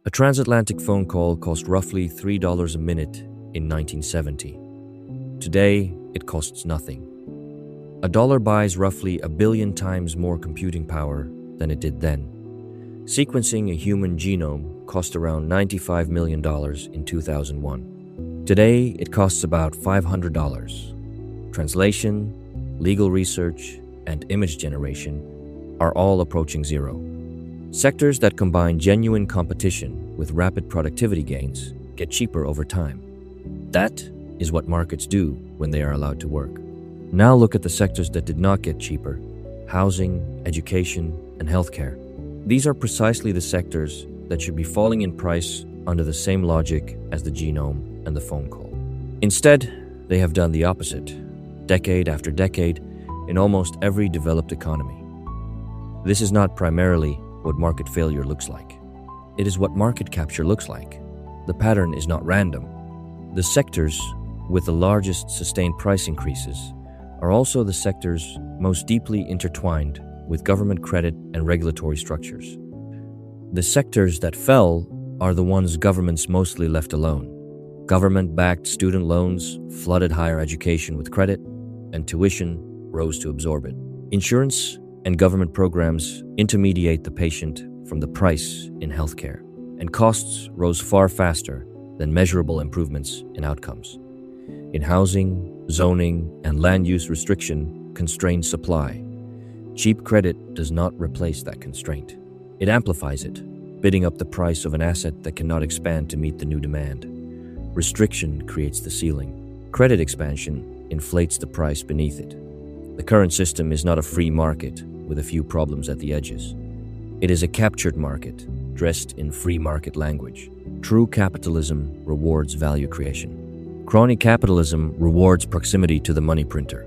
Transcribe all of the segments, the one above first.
A transatlantic phone call cost roughly $3 a minute in 1970. Today, it costs nothing. A dollar buys roughly 1 billion times more computing power than it did then. Sequencing a human genome cost around $95 million in 2001. Today, it costs about $500. Translation, legal research, and image generation are all approaching zero. Sectors that combine genuine competition with rapid productivity gains get cheaper over time. That is what markets do when they are allowed to work. Now look at the sectors that did not get cheaper: housing, education, and healthcare. These are precisely the sectors that should be falling in price under the same logic as the genome and the phone call. Instead, they have done the opposite, decade after decade, in almost every developed economy. This is not primarily what market failure looks like. It is what market capture looks like. The pattern is not random. The sectors with the largest sustained price increases are also the sectors most deeply intertwined with government credit and regulatory structures. The sectors that fell are the ones governments mostly left alone. Government-backed student loans flooded higher education with credit, and tuition rose to absorb it. Insurance and government programs intermediate the patient from the price in healthcare, and costs rose far faster than measurable improvements in outcomes. In housing, zoning, and land use restriction constrained supply. Cheap credit does not replace that constraint. It amplifies it, bidding up the price of an asset that cannot expand to meet the new demand. Restriction creates the ceiling. Credit expansion inflates the price beneath it. The current system is not a free market with a few problems at the edges. It is a captured market, dressed in free market language. True capitalism rewards value creation. Crony capitalism rewards proximity to the money printer.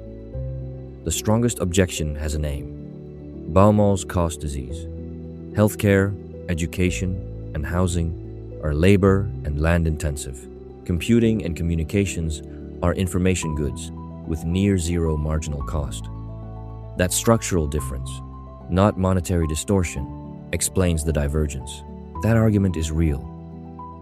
The strongest objection has a name: Baumol's cost disease. Healthcare, education, and housing are labor and land intensive. Computing and communications are information goods with near zero marginal cost. That structural difference, not monetary distortion, explains the divergence. That argument is real.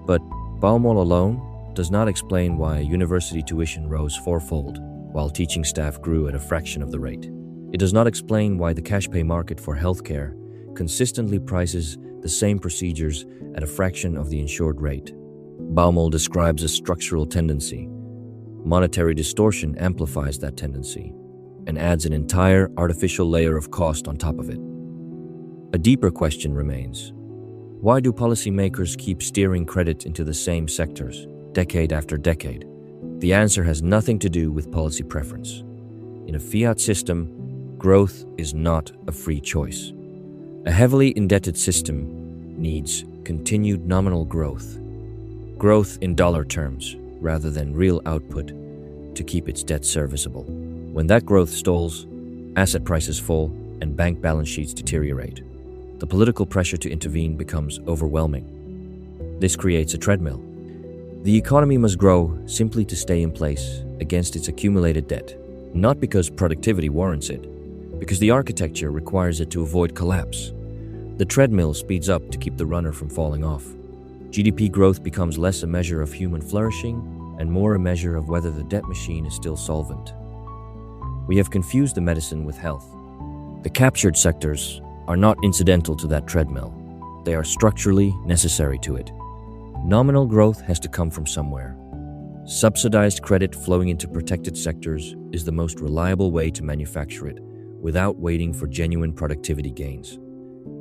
But Baumol alone does not explain why university tuition rose fourfold while teaching staff grew at a fraction of the rate. It does not explain why the cash pay market for healthcare consistently prices the same procedures at a fraction of the insured rate. Baumol describes a structural tendency. Monetary distortion amplifies that tendency and adds an entire artificial layer of cost on top of it. A deeper question remains: why do policymakers keep steering credit into the same sectors, decade after decade? The answer has nothing to do with policy preference. In a fiat system, growth is not a free choice. A heavily indebted system needs continued nominal growth in dollar terms rather than real output to keep its debt serviceable. When that growth stalls, asset prices fall and bank balance sheets deteriorate. The political pressure to intervene becomes overwhelming. This creates a treadmill. The economy must grow simply to stay in place against its accumulated debt, not because productivity warrants it, because the architecture requires it to avoid collapse. The treadmill speeds up to keep the runner from falling off. GDP growth becomes less a measure of human flourishing and more a measure of whether the debt machine is still solvent. We have confused the medicine with health. The captured sectors are not incidental to that treadmill. They are structurally necessary to it. Nominal growth has to come from somewhere. Subsidized credit flowing into protected sectors is the most reliable way to manufacture it without waiting for genuine productivity gains.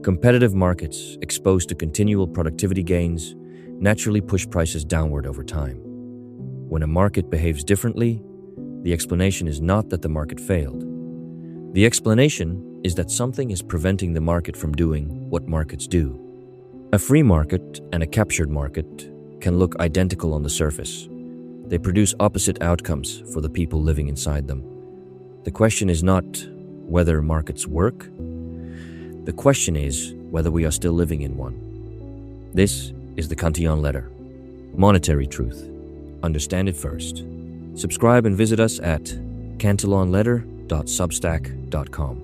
Competitive markets exposed to continual productivity gains naturally push prices downward over time. When a market behaves differently, the explanation is not that the market failed. The explanation is that something is preventing the market from doing what markets do. A free market and a captured market can look identical on the surface. They produce opposite outcomes for the people living inside them. The question is not whether markets work. The question is whether we are still living in one. This is the Cantillon Letter. Monetary truth. Understand it first. Subscribe and visit us at cantillonletter.substack.com.